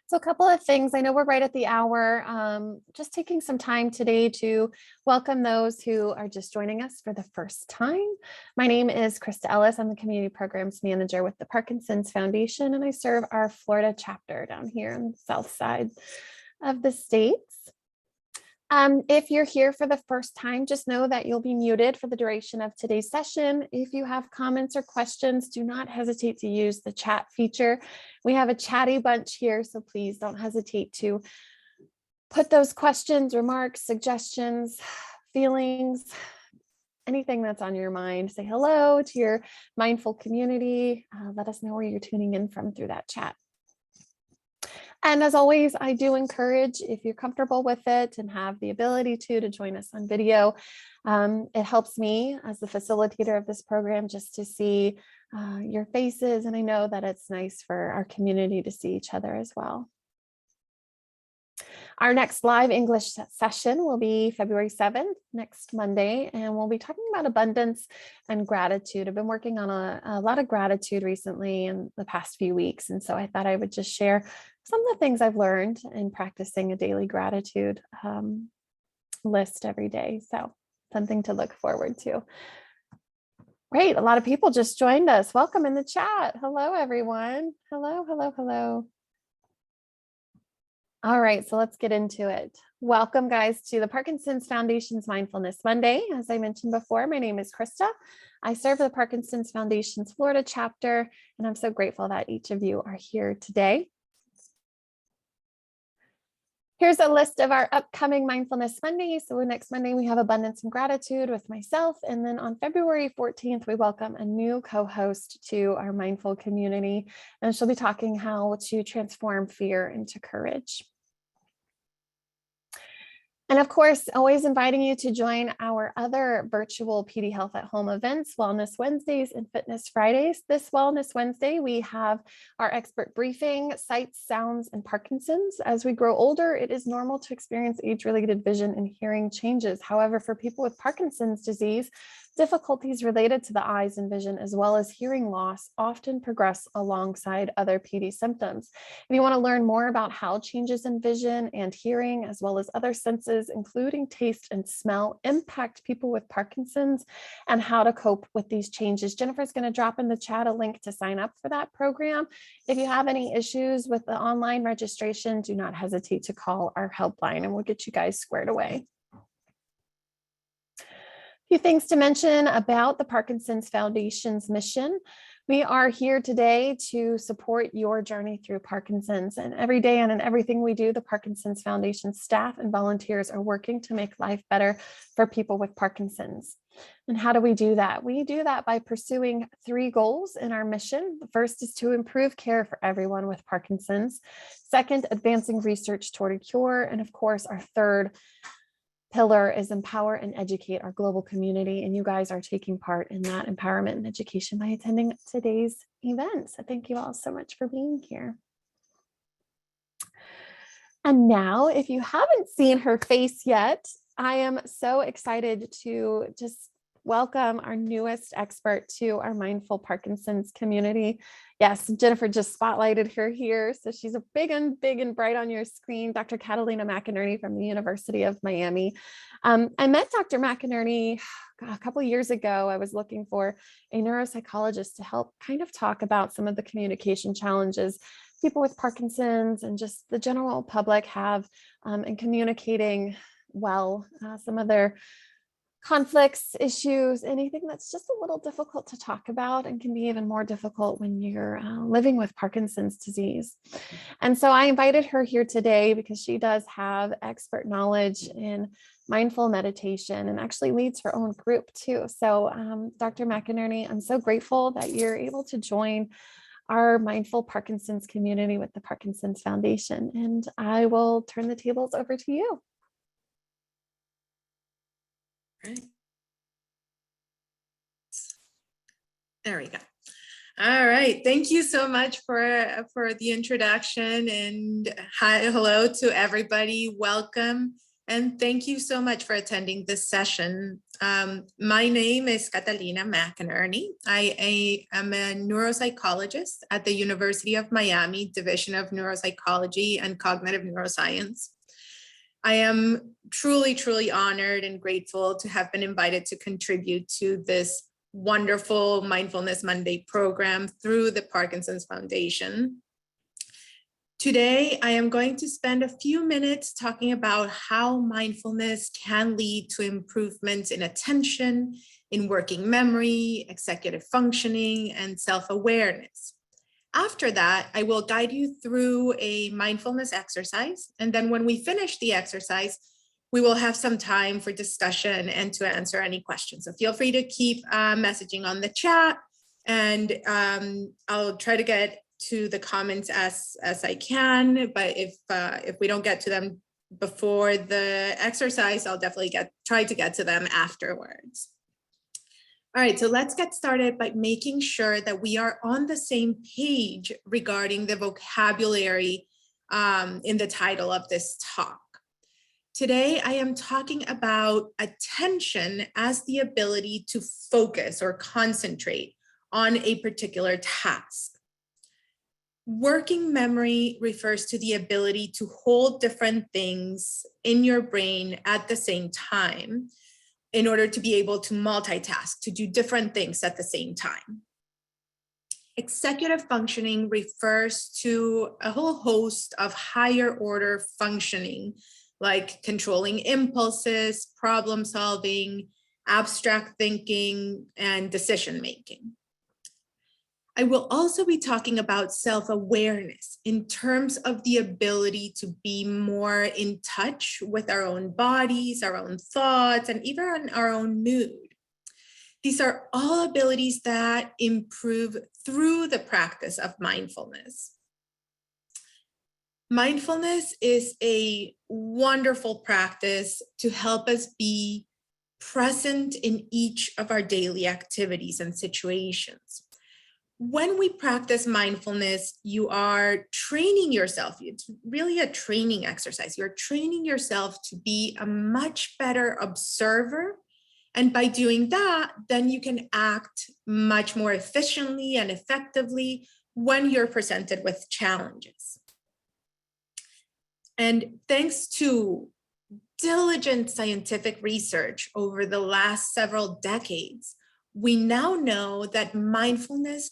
So a couple of things. I know we're right at the hour. Just taking some time today to welcome those who are just joining us for the first time. My name is Krista Ellis. I'm the Community Programs Manager with the Parkinson's Foundation, and I serve our Florida chapter down here on the south side of the states. If you're here for the first time, just know that you'll be muted for the duration of today's session. If you have comments or questions, do not hesitate to use the chat feature. We have a chatty bunch here, so please don't hesitate to put those questions, remarks, suggestions, feelings, anything that's on your mind. Say hello to your mindful community. Let us know where you're tuning in from through that chat. And as always, I do encourage, if you're comfortable with it and have the ability to join us on video. It helps me as the facilitator of this program just to see your faces. And I know that it's nice for our community to see each other as well. Our next live English session will be February 7th, next Monday, and we'll be talking about abundance and gratitude. I've been working on a lot of gratitude recently in the past few weeks, and so I thought I would just share some of the things I've learned in practicing a daily gratitude list every day. So something to look forward to. Great, a lot of people just joined us. Welcome in the chat. Hello, everyone. Hello, hello, hello. All right, so let's get into it. Welcome, guys, to the Parkinson's Foundation's Mindfulness Monday. As I mentioned before, my name is Krista. I serve the Parkinson's Foundation's Florida chapter, and I'm so grateful that each of you are here today. Here's a list of our upcoming Mindfulness Mondays. So next Monday, we have Abundance and Gratitude with myself. And then on February 14th, we welcome a new co-host to our mindful community. And she'll be talking how to transform fear into courage. And of course, always inviting you to join our other virtual PD Health at Home events, Wellness Wednesdays and Fitness Fridays. This Wellness Wednesday, we have our expert briefing, sights, sounds, and Parkinson's. As we grow older, it is normal to experience age-related vision and hearing changes. However, for people with Parkinson's disease, difficulties related to the eyes and vision, as well as hearing loss, often progress alongside other PD symptoms. If you want to learn more about how changes in vision and hearing, as well as other senses, including taste and smell, impact people with Parkinson's and how to cope with these changes, Jennifer's going to drop in the chat a link to sign up for that program. If you have any issues with the online registration, do not hesitate to call our helpline and we'll get you guys squared away. Few things to mention about the Parkinson's Foundation's mission. We are here today to support your journey through Parkinson's, and every day and in everything we do, the Parkinson's Foundation staff and volunteers are working to make life better for people with Parkinson's. And how do we do that? We do that by pursuing 3 goals in our mission. The first is to improve care for everyone with Parkinson's. Second, advancing research toward a cure. And of course, our third pillar is empower and educate our global community. And you guys are taking part in that empowerment and education by attending today's event. So thank you all so much for being here. And now, if you haven't seen her face yet, I am so excited to just welcome our newest expert to our Mindful Parkinson's community. Yes, Jennifer just spotlighted her here. So she's a big and bright on your screen, Dr. Katalina McInerney from the University of Miami. I met Dr. McInerney a couple of years ago. I was looking for a neuropsychologist to help kind of talk about some of the communication challenges people with Parkinson's and just the general public have in communicating well, some of their conflicts, issues, anything that's just a little difficult to talk about and can be even more difficult when you're living with Parkinson's disease. And so I invited her here today because she does have expert knowledge in mindful meditation and actually leads her own group too. So Dr. McInerney, I'm so grateful that you're able to join our Mindful Parkinson's community with the Parkinson's Foundation. And I will turn the tables over to you. Right. There we go. All right. Thank you so much for the introduction, and hi, hello to everybody. Welcome And thank you so much for attending this session. My name is Katalina McInerney. I am a neuropsychologist at the University of Miami Division of Neuropsychology and Cognitive Neuroscience. I am truly, truly honored and grateful to have been invited to contribute to this wonderful Mindfulness Monday program through the Parkinson's Foundation. Today, I am going to spend a few minutes talking about how mindfulness can lead to improvements in attention, in working memory, executive functioning, and self-awareness. After that, I will guide you through a mindfulness exercise. And then when we finish the exercise, we will have some time for discussion and to answer any questions. So feel free to keep messaging on the chat, and I'll try to get to the comments as I can. But if we don't get to them before the exercise, I'll definitely try to get to them afterwards. All right, so let's get started by making sure that we are on the same page regarding the vocabulary in the title of this talk. Today, I am talking about attention as the ability to focus or concentrate on a particular task. Working memory refers to the ability to hold different things in your brain at the same time in order to be able to multitask, to do different things at the same time. Executive functioning refers to a whole host of higher order functioning, like controlling impulses, problem solving, abstract thinking, and decision making. I will also be talking about self-awareness in terms of the ability to be more in touch with our own bodies, our own thoughts, and even our own mood. These are all abilities that improve through the practice of mindfulness. Mindfulness is a wonderful practice to help us be present in each of our daily activities and situations. When we practice mindfulness, you are training yourself. It's really a training exercise. You're training yourself to be a much better observer. And by doing that, then you can act much more efficiently and effectively when you're presented with challenges. And thanks to diligent scientific research over the last several decades, we now know that mindfulness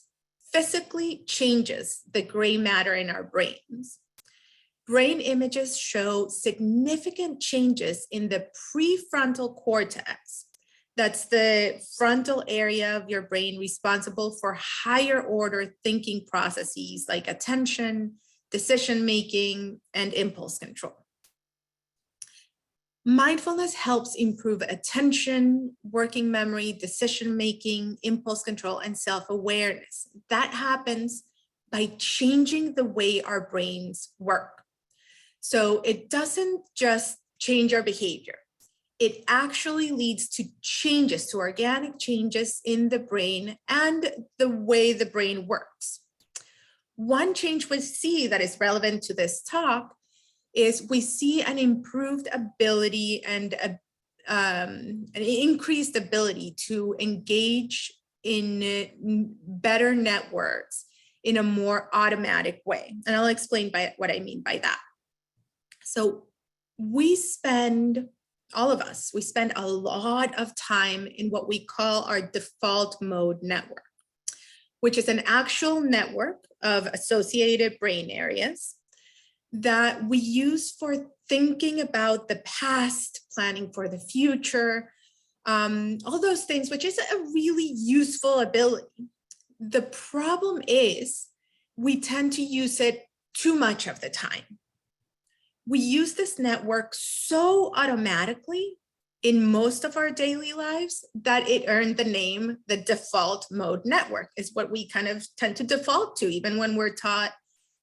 physically changes the gray matter in our brains. Brain images show significant changes in the prefrontal cortex. That's the frontal area of your brain responsible for higher order thinking processes like attention, decision-making, and impulse control. Mindfulness helps improve attention, working memory, decision-making, impulse control, and self-awareness. That happens by changing the way our brains work. So it doesn't just change our behavior. It actually leads to changes, to organic changes in the brain and the way the brain works. One change we see that is relevant to this talk is we see an improved ability and an increased ability to engage in better networks in a more automatic way. And I'll explain what I mean by that. So all of us spend a lot of time in what we call our default mode network, which is an actual network of associated brain areas that we use for thinking about the past, planning for the future, all those things, which is a really useful ability. The problem is we tend to use it too much of the time. We use this network so automatically in most of our daily lives that it earned the name, the default mode network is what we kind of tend to default to, even when we're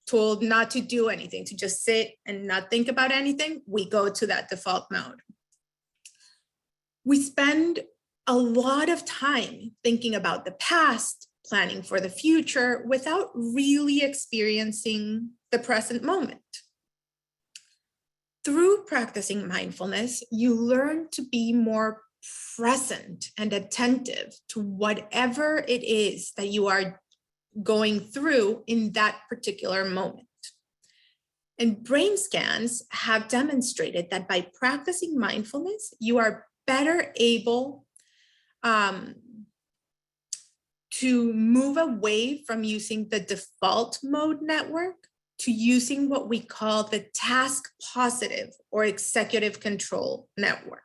told not to do anything, to just sit and not think about anything, we go to that default mode. We spend a lot of time thinking about the past, planning for the future, without really experiencing the present moment. Through practicing mindfulness, you learn to be more present and attentive to whatever it is that you are going through in that particular moment. And brain scans have demonstrated that by practicing mindfulness, you are better able to move away from using the default mode network to using what we call the task positive or executive control network.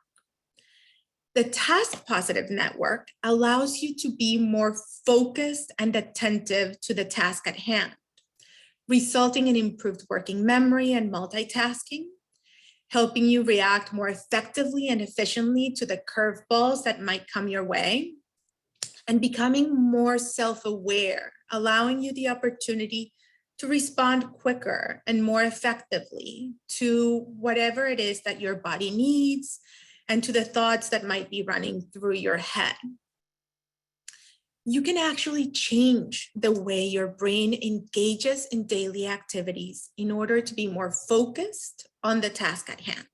The task positive network allows you to be more focused and attentive to the task at hand, resulting in improved working memory and multitasking, helping you react more effectively and efficiently to the curveballs that might come your way, and becoming more self-aware, allowing you the opportunity to respond quicker and more effectively to whatever it is that your body needs and to the thoughts that might be running through your head. You can actually change the way your brain engages in daily activities in order to be more focused on the task at hand,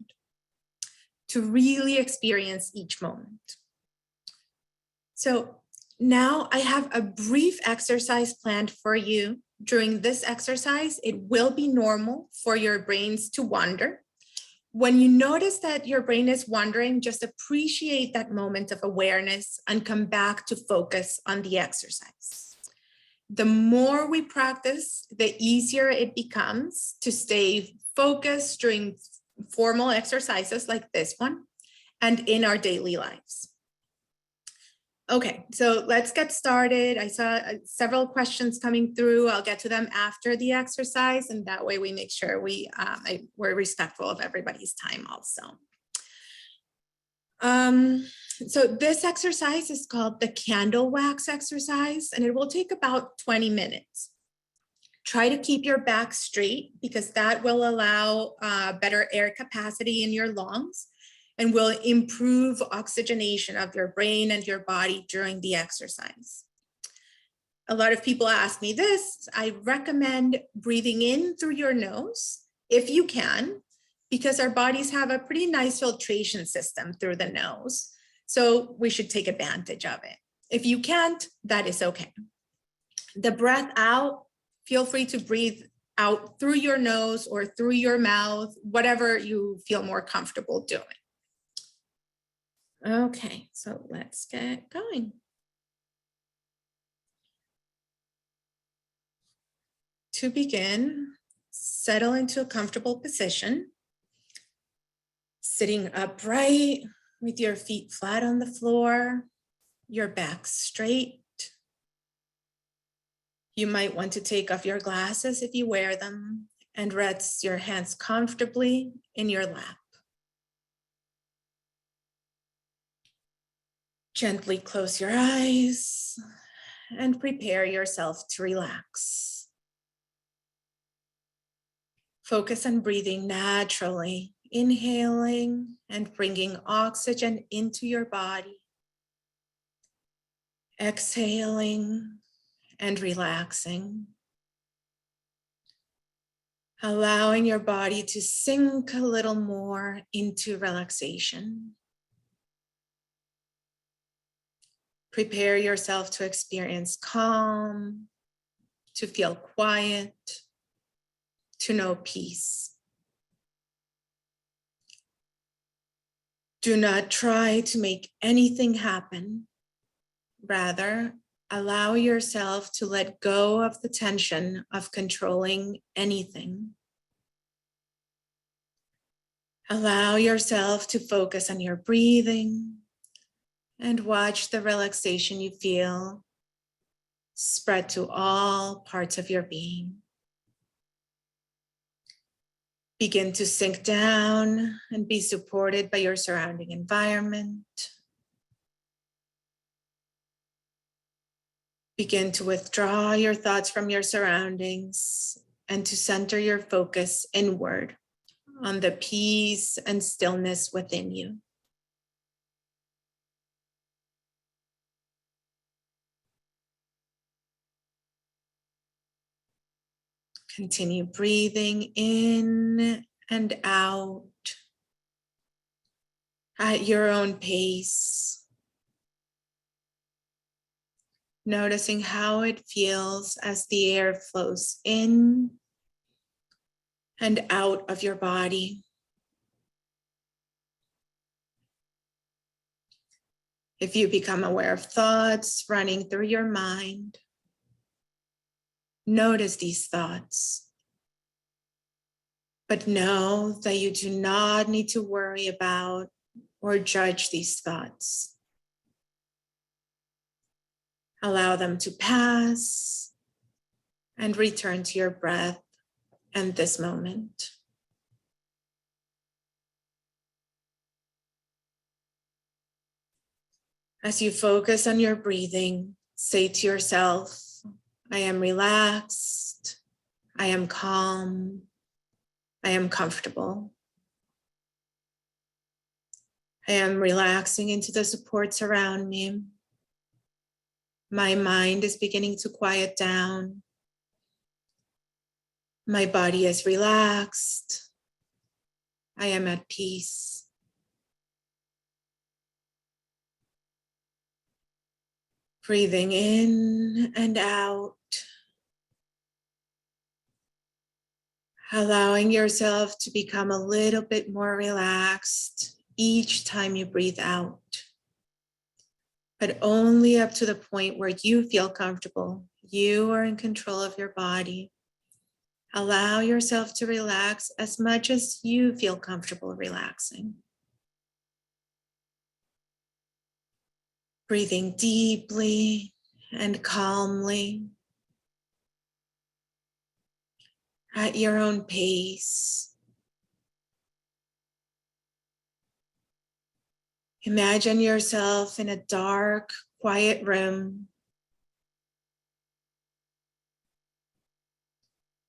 to really experience each moment. So now I have a brief exercise planned for you. During this exercise, it will be normal for your brains to wander. When you notice that your brain is wandering, just appreciate that moment of awareness and come back to focus on the exercise. The more we practice, the easier it becomes to stay focused during formal exercises like this one and in our daily lives. Okay, so let's get started. I saw several questions coming through. I'll get to them after the exercise, and that way we make sure we're respectful of everybody's time also. So this exercise is called the candle wax exercise, and it will take about 20 minutes. Try to keep your back straight because that will allow better air capacity in your lungs and will improve oxygenation of your brain and your body during the exercise. A lot of people ask me this. I recommend breathing in through your nose if you can, because our bodies have a pretty nice filtration system through the nose. So we should take advantage of it. If you can't, that is okay. The breath out, feel free to breathe out through your nose or through your mouth, whatever you feel more comfortable doing. Okay, so let's get going. To begin, settle into a comfortable position, sitting upright with your feet flat on the floor, your back straight. You might want to take off your glasses if you wear them and rest your hands comfortably in your lap. Gently close your eyes and prepare yourself to relax. Focus on breathing naturally, inhaling and bringing oxygen into your body. Exhaling and relaxing. Allowing your body to sink a little more into relaxation. Prepare yourself to experience calm, to feel quiet, to know peace. Do not try to make anything happen. Rather, allow yourself to let go of the tension of controlling anything. Allow yourself to focus on your breathing and watch the relaxation you feel spread to all parts of your being. Begin to sink down and be supported by your surrounding environment. Begin to withdraw your thoughts from your surroundings and to center your focus inward on the peace and stillness within you. Continue breathing in and out at your own pace. Noticing how it feels as the air flows in and out of your body. If you become aware of thoughts running through your mind, notice these thoughts. But know that you do not need to worry about or judge these thoughts. Allow them to pass and return to your breath and this moment. As you focus on your breathing, say to yourself, I am relaxed, I am calm, I am comfortable. I am relaxing into the supports around me. My mind is beginning to quiet down. My body is relaxed. I am at peace. Breathing in and out. Allowing yourself to become a little bit more relaxed each time you breathe out, but only up to the point where you feel comfortable. You are in control of your body. Allow yourself to relax as much as you feel comfortable relaxing. Breathing deeply and calmly at your own pace. Imagine yourself in a dark, quiet room.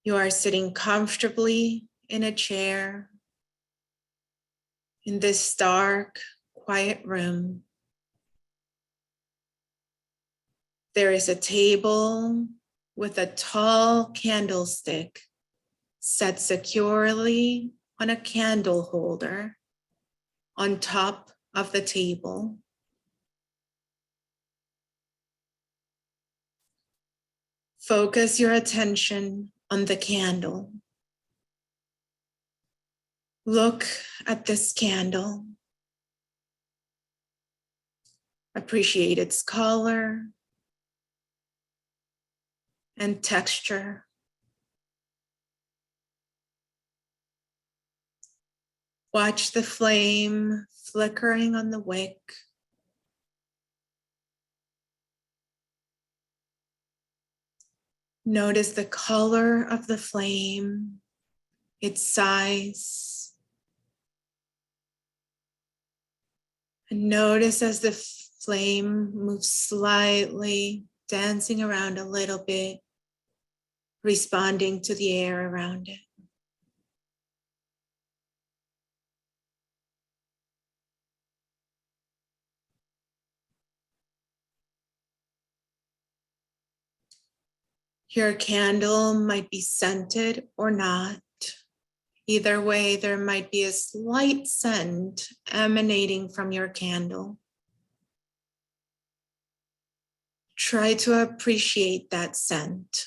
You are sitting comfortably in a chair in this dark, quiet room. There is a table with a tall candlestick set securely on a candle holder on top of the table. Focus your attention on the candle. Look at this candle. Appreciate its color and texture. Watch the flame flickering on the wick. Notice the color of the flame, its size. And notice as the flame moves slightly, dancing around a little bit, responding to the air around it. Your candle might be scented or not. Either way, there might be a slight scent emanating from your candle. Try to appreciate that scent.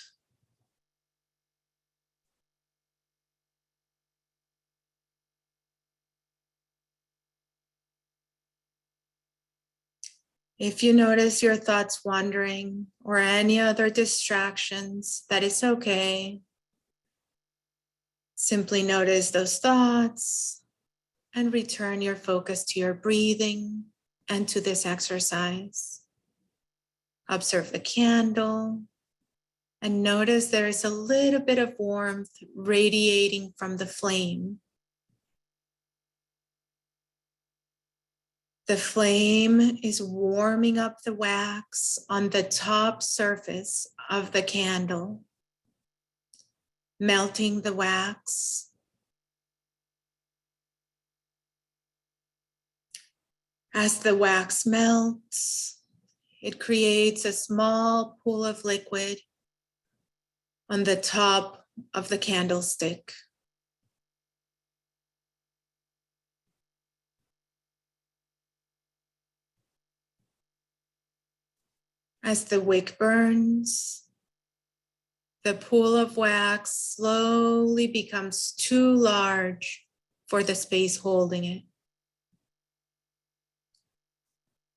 If you notice your thoughts wandering or any other distractions, that is okay. Simply notice those thoughts and return your focus to your breathing and to this exercise. Observe the candle and notice there is a little bit of warmth radiating from the flame. The flame is warming up the wax on the top surface of the candle, melting the wax. As the wax melts, it creates a small pool of liquid on the top of the candlestick. As the wick burns, the pool of wax slowly becomes too large for the space holding it.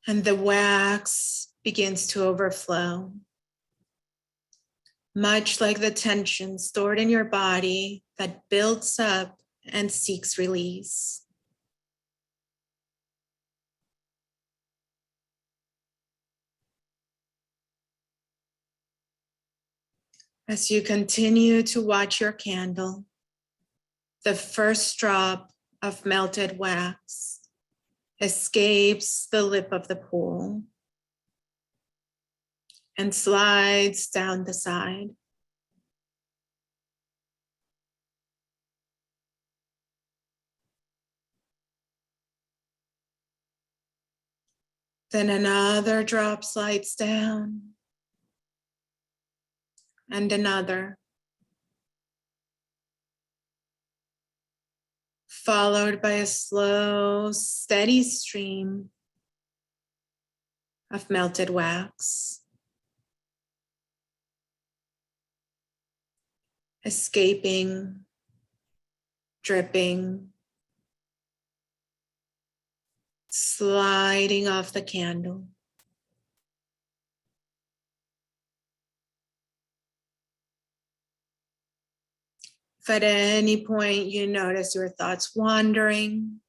And the wax begins to overflow, much like the tension stored in your body that builds up and seeks release. As you continue to watch your candle, the first drop of melted wax escapes the lip of the pool and slides down the side. Then another drop slides down, and another, followed by a slow, steady stream of melted wax, escaping, dripping, sliding off the candle. If at any point you notice your thoughts wandering,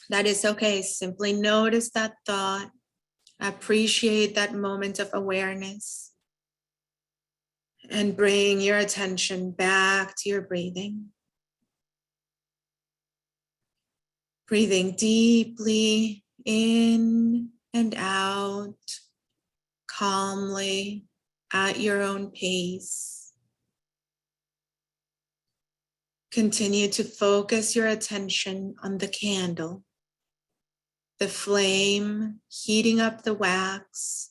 that is okay. Simply notice that thought. Appreciate that moment of awareness. And bring your attention back to your breathing. Breathing deeply in and out, calmly, at your own pace. Continue to focus your attention on the candle, the flame heating up the wax,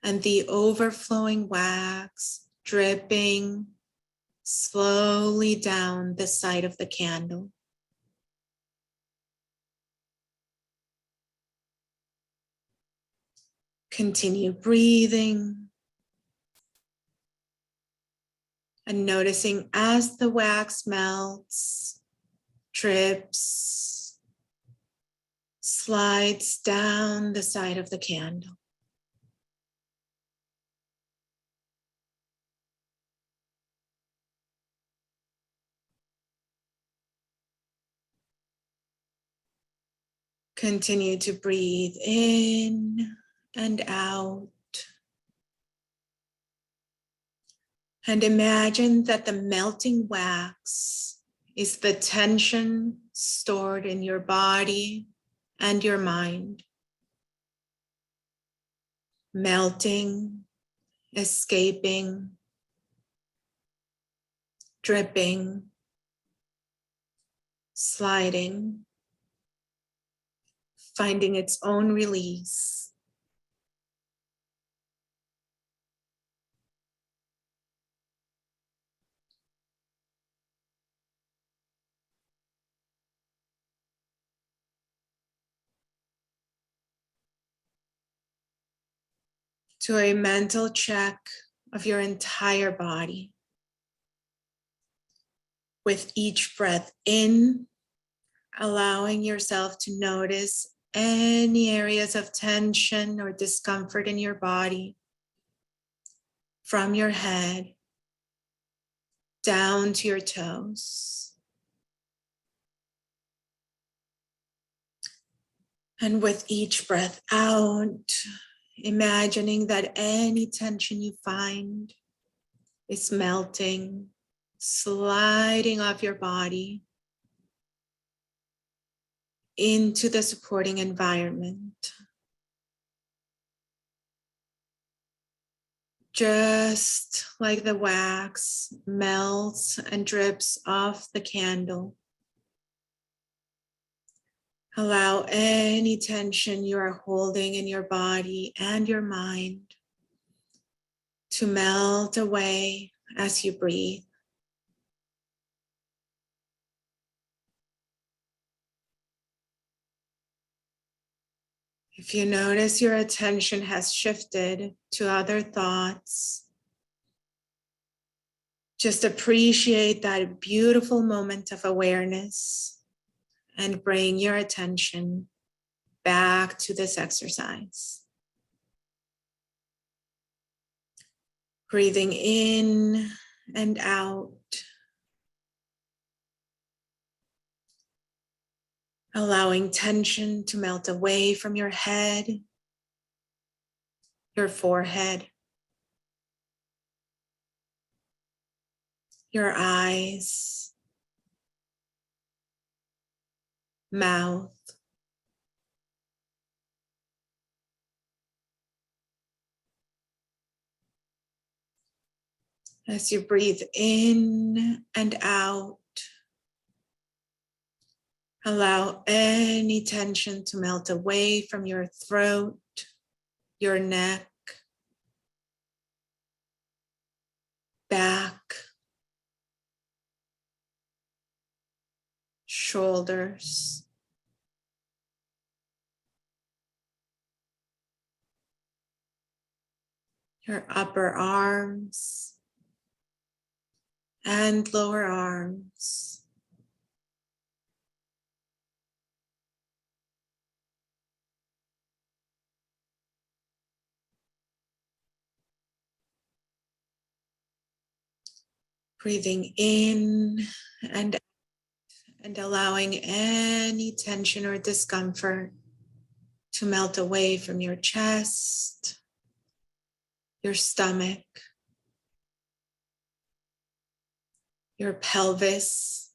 and the overflowing wax dripping slowly down the side of the candle. Continue breathing and noticing as the wax melts, drips, slides down the side of the candle. Continue to breathe in and out. And imagine that the melting wax is the tension stored in your body and your mind. Melting, escaping, dripping, sliding, finding its own release. To a mental check of your entire body. With each breath in, allowing yourself to notice any areas of tension or discomfort in your body, from your head down to your toes. And with each breath out, imagining that any tension you find is melting, sliding off your body into the supporting environment. Just like the wax melts and drips off the candle, allow any tension you are holding in your body and your mind to melt away as you breathe. If you notice your attention has shifted to other thoughts, just appreciate that beautiful moment of awareness and bring your attention back to this exercise. Breathing in and out. Allowing tension to melt away from your head, your forehead, your eyes, mouth. As you breathe in and out, allow any tension to melt away from your throat, your neck, back, shoulders, your upper arms and lower arms. Breathing in and allowing any tension or discomfort to melt away from your chest, your stomach, your pelvis,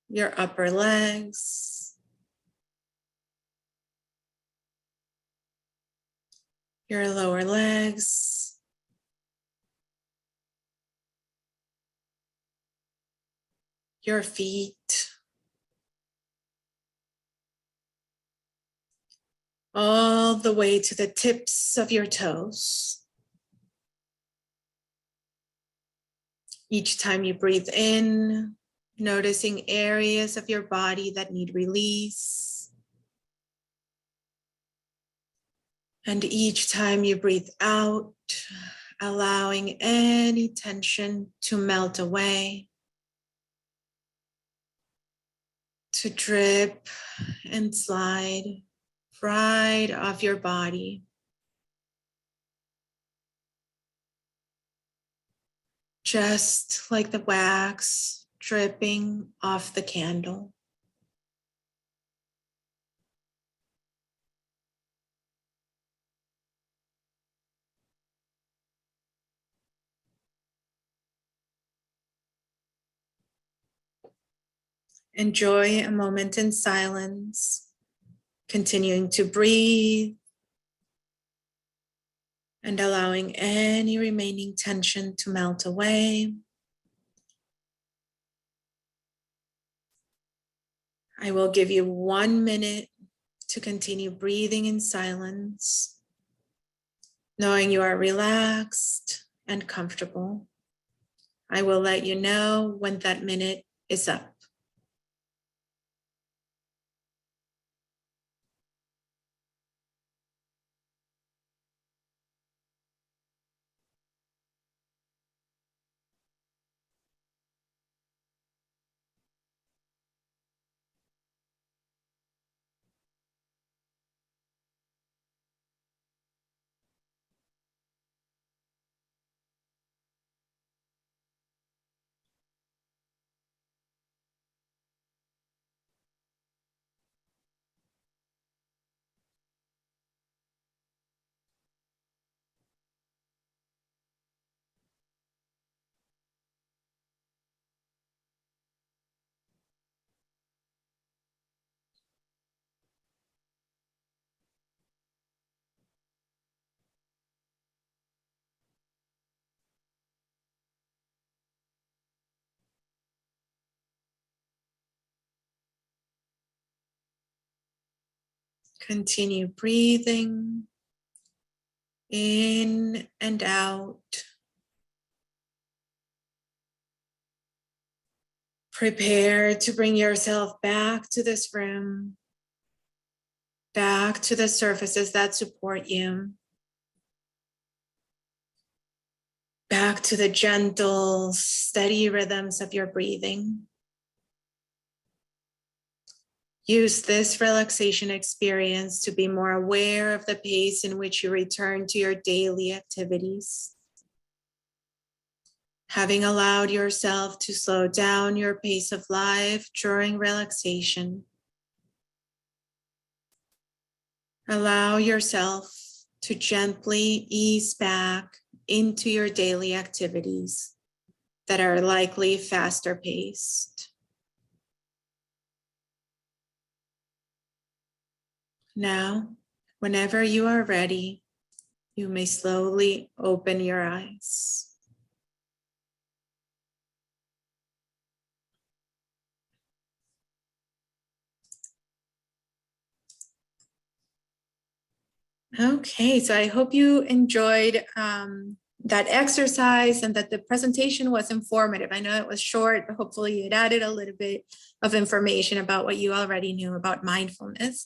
your upper legs, your lower legs, your feet, all the way to the tips of your toes. Each time you breathe in, noticing areas of your body that need release. And each time you breathe out, allowing any tension to melt away, to drip and slide right off your body. Just like the wax dripping off the candle. Enjoy a moment in silence, continuing to breathe and allowing any remaining tension to melt away. I will give you 1 minute to continue breathing in silence, knowing you are relaxed and comfortable. I will let you know when that minute is up. Continue breathing in and out, Prepare to bring yourself back to this room, back to the surfaces that support you, back to the gentle, steady rhythms of your breathing. Use this relaxation experience to be more aware of the pace in which you return to your daily activities. Having allowed yourself to slow down your pace of life during relaxation, allow yourself to gently ease back into your daily activities that are likely faster paced. Now, whenever you are ready, you may slowly open your eyes. Okay, so I hope you enjoyed that exercise and that the presentation was informative. I know it was short, but hopefully it added a little bit of information about what you already knew about mindfulness.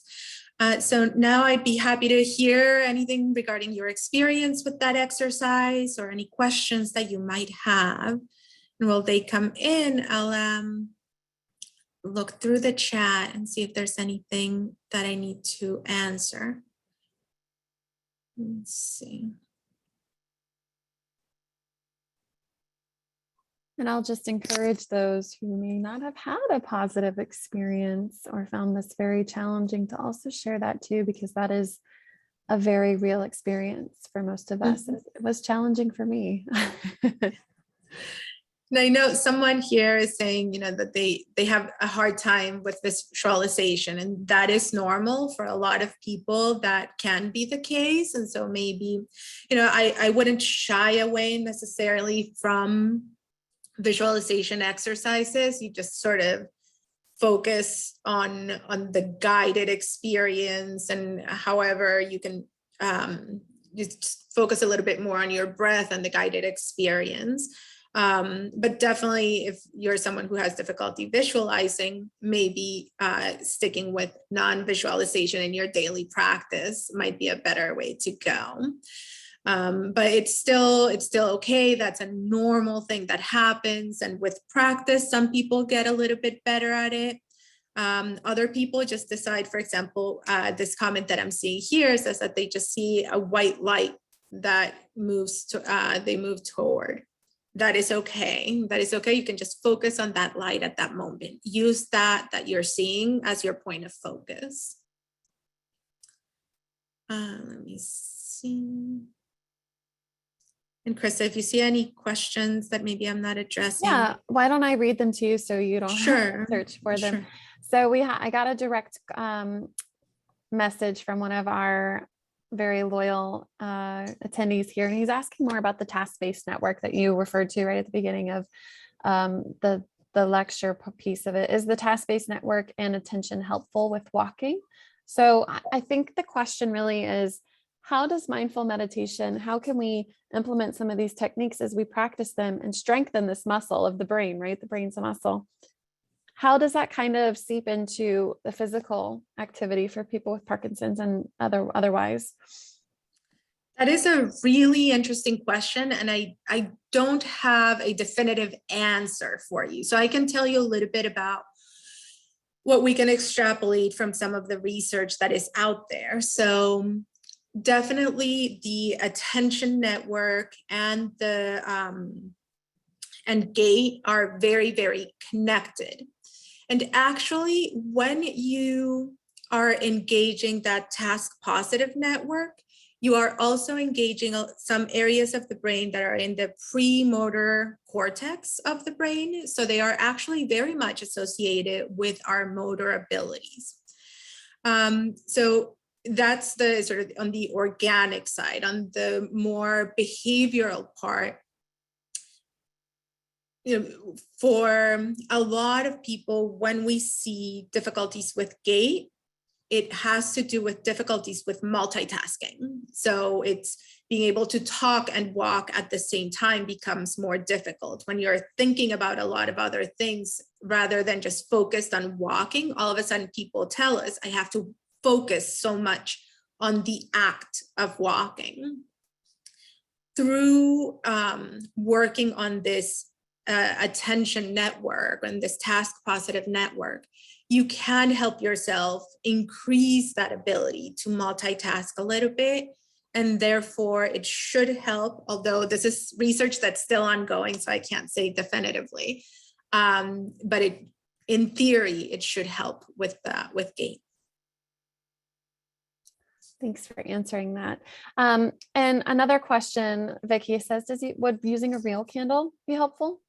So now I'd be happy to hear anything regarding your experience with that exercise or any questions that you might have. And while they come in, I'll look through the chat and see if there's anything that I need to answer. Let's see. And I'll just encourage those who may not have had a positive experience or found this very challenging to also share that too, because that is a very real experience for most of us. It was challenging for me. And I know someone here is saying, that they have a hard time with visualization, and that is normal for a lot of people. That can be the case. And so maybe, I wouldn't shy away necessarily from visualization exercises. You just sort of focus on the guided experience, and however you can just focus a little bit more on your breath and the guided experience. But definitely if you're someone who has difficulty visualizing, maybe sticking with non-visualization in your daily practice might be a better way to go. But it's still okay. That's a normal thing that happens. And with practice, some people get a little bit better at it. Other people just decide, for example, this comment that I'm seeing here says that they just see a white light that moves to, they move toward. That is okay. That is okay. You can just focus on that light at that moment. Use that you're seeing as your point of focus. Let me see. And Krista, if you see any questions that maybe I'm not addressing. Yeah, why don't I read them to you so you don't have to search for them. Sure. So I got a direct message from one of our very loyal attendees here, and he's asking more about the task-based network that you referred to right at the beginning of the lecture piece of it. Is the task-based network and attention helpful with walking? So I think the question really is, how does mindful meditation, how can we implement some of these techniques as we practice them and strengthen this muscle of the brain, right? The brain's a muscle. How does that kind of seep into the physical activity for people with Parkinson's and otherwise? That is a really interesting question, and I don't have a definitive answer for you. So I can tell you a little bit about what we can extrapolate from some of the research that is out there. So definitely the attention network and the and gait are very, very connected. And actually, when you are engaging that task positive network, you are also engaging some areas of the brain that are in the premotor cortex of the brain. So they are actually very much associated with our motor abilities. So that's the sort of on the organic side. On the more behavioral part, for a lot of people, when we see difficulties with gait, it has to do with difficulties with multitasking. So it's being able to talk and walk at the same time becomes more difficult. When you're thinking about a lot of other things rather than just focused on walking, all of a sudden people tell us, I have to focus so much on the act of walking. Through working on this attention network and this task positive network, you can help yourself increase that ability to multitask a little bit. And therefore it should help, although this is research that's still ongoing, so I can't say definitively, but in theory, it should help with gait. Thanks for answering that. And another question, Vicky says, would using a real candle be helpful?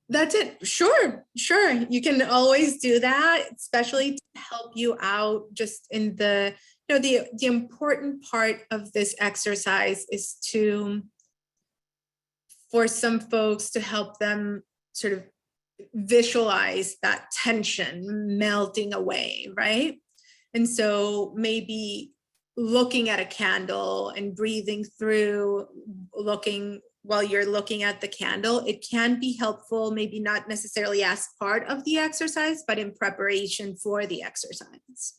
That's it. Sure. You can always do that, especially to help you out just in the important part of this exercise is for some folks to help them sort of visualize that tension melting away, right? And so maybe looking at a candle and breathing through, while you're looking at the candle, it can be helpful, maybe not necessarily as part of the exercise, but in preparation for the exercise.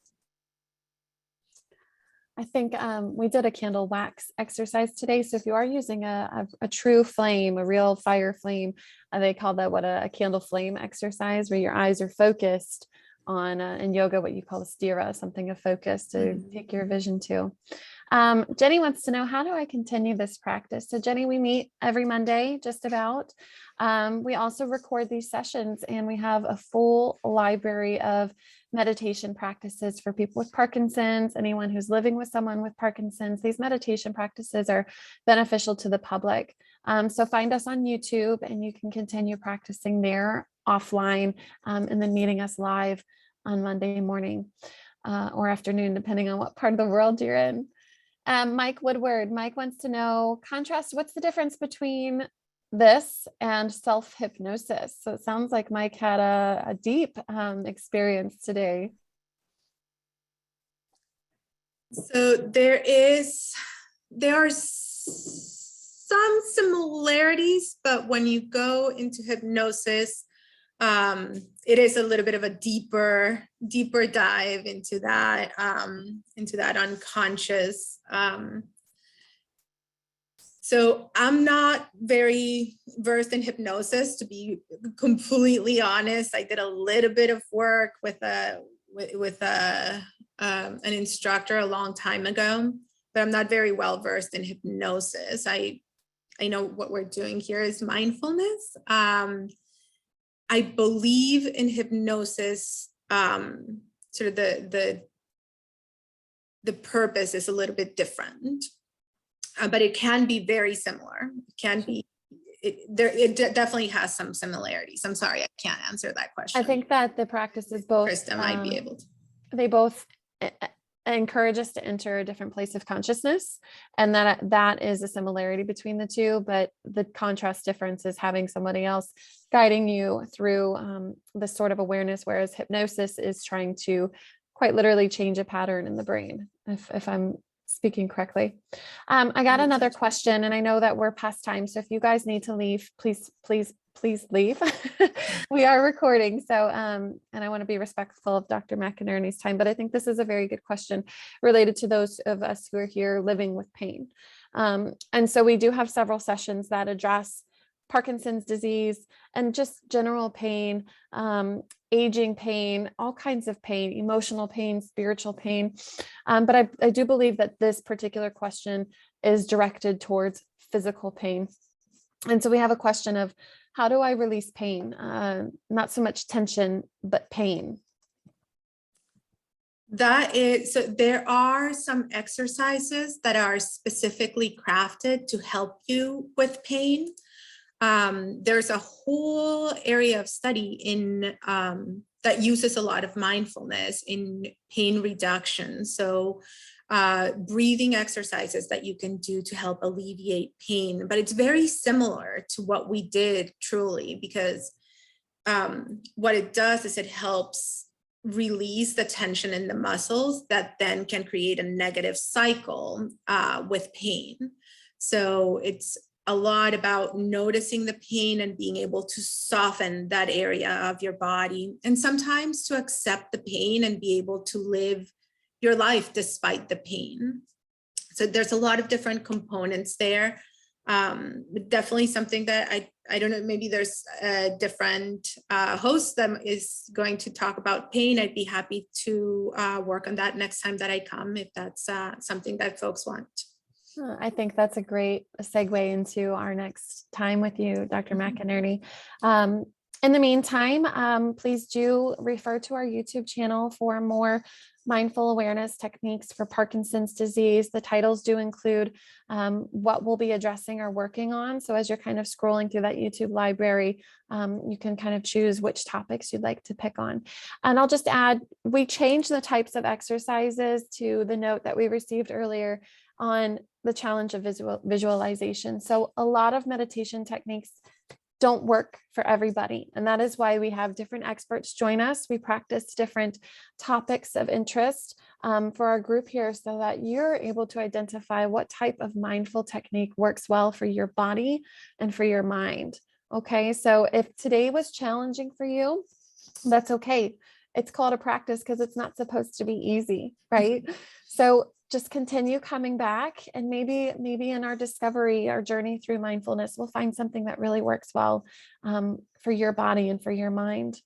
I think we did a candle wax exercise today. So if you are using a true flame, a real fire flame, they call that a candle flame exercise, where your eyes are focused on in yoga, what you call a stira, something of focus to take your vision to. Jenny wants to know, how do I continue this practice? So Jenny, we meet every Monday, just about. We also record these sessions, and we have a full library of meditation practices for people with Parkinson's, anyone who's living with someone with Parkinson's. These meditation practices are beneficial to the public. So find us on YouTube, and you can continue practicing there offline, and then meeting us live on Monday morning or afternoon, depending on what part of the world you're in. Mike Woodward. Mike wants to know, what's the difference between this and self-hypnosis? So it sounds like Mike had a deep experience today. So there are some similarities, but when you go into hypnosis, it is a little bit of a deeper dive into that unconscious. So I'm not very versed in hypnosis, to be completely honest. I did a little bit of work with an instructor a long time ago, but I'm not very well versed in hypnosis. I know what we're doing here is mindfulness. I believe in hypnosis, sort of the purpose is a little bit different, but it can be very similar. It definitely has some similarities. I'm sorry, I can't answer that question. I think that the practices both, Krista might be able to. They both encourage us to enter a different place of consciousness, and that is a similarity between the two, but the contrast difference is having somebody else guiding you through this sort of awareness, whereas hypnosis is trying to quite literally change a pattern in the brain, if I'm speaking correctly. I got another question, and I know that we're past time, so if you guys need to leave, please leave. We are recording, so and I want to be respectful of Dr. McInerney's time, but I think this is a very good question related to those of us who are here living with pain. And so we do have several sessions that address Parkinson's disease and just general pain, aging pain, all kinds of pain, emotional pain, spiritual pain. But I do believe that this particular question is directed towards physical pain. And so we have a question of, how do I release pain? Not so much tension, but pain. So there are some exercises that are specifically crafted to help you with pain. There's a whole area of study that uses a lot of mindfulness in pain reduction. So breathing exercises that you can do to help alleviate pain, but it's very similar to what we did truly, because what it does is it helps release the tension in the muscles that then can create a negative cycle with pain. So it's a lot about noticing the pain and being able to soften that area of your body, and sometimes to accept the pain and be able to live your life despite the pain. So there's a lot of different components there. Definitely something that I don't know, maybe there's a different host that is going to talk about pain. I'd be happy to work on that next time that I come, if that's something that folks want. I think that's a great segue into our next time with you, Dr. McInerney. In the meantime, please do refer to our YouTube channel for more mindful awareness techniques for Parkinson's disease. The titles do include what we'll be addressing or working on. So as you're kind of scrolling through that YouTube library, you can kind of choose which topics you'd like to pick on. And I'll just add, we changed the types of exercises to the note that we received earlier on the challenge of visualization. So a lot of meditation techniques don't work for everybody. And that is why we have different experts join us. We practice different topics of interest for our group here so that you're able to identify what type of mindful technique works well for your body and for your mind. Okay, so if today was challenging for you, that's okay. It's called a practice because it's not supposed to be easy, right? So just continue coming back, and maybe in our discovery, our journey through mindfulness, we'll find something that really works well for your body and for your mind.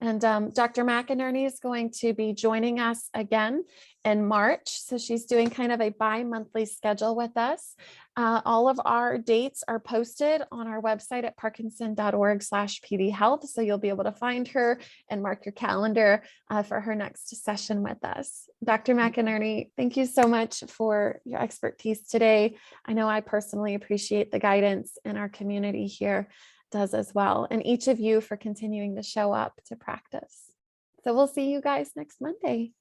And Dr. McInerney is going to be joining us again in March. So she's doing kind of a bi-monthly schedule with us. All of our dates are posted on our website at parkinson.org/pdhealth. So you'll be able to find her and mark your calendar for her next session with us. Dr. McInerney, thank you so much for your expertise today. I know I personally appreciate the guidance, and our community here does as well. And each of you for continuing to show up to practice. So we'll see you guys next Monday.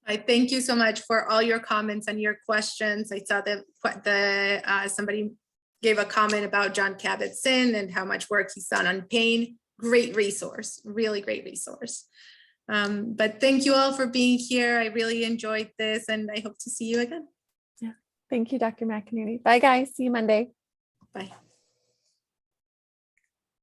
I thank you so much for all your comments and your questions. I saw that somebody gave a comment about John Kabat-Zinn and how much work he's done on pain. Great resource, really great resource. But thank you all for being here. I really enjoyed this, and I hope to see you again. Yeah. Thank you, Dr. McInerney. Bye, guys. See you Monday. Bye.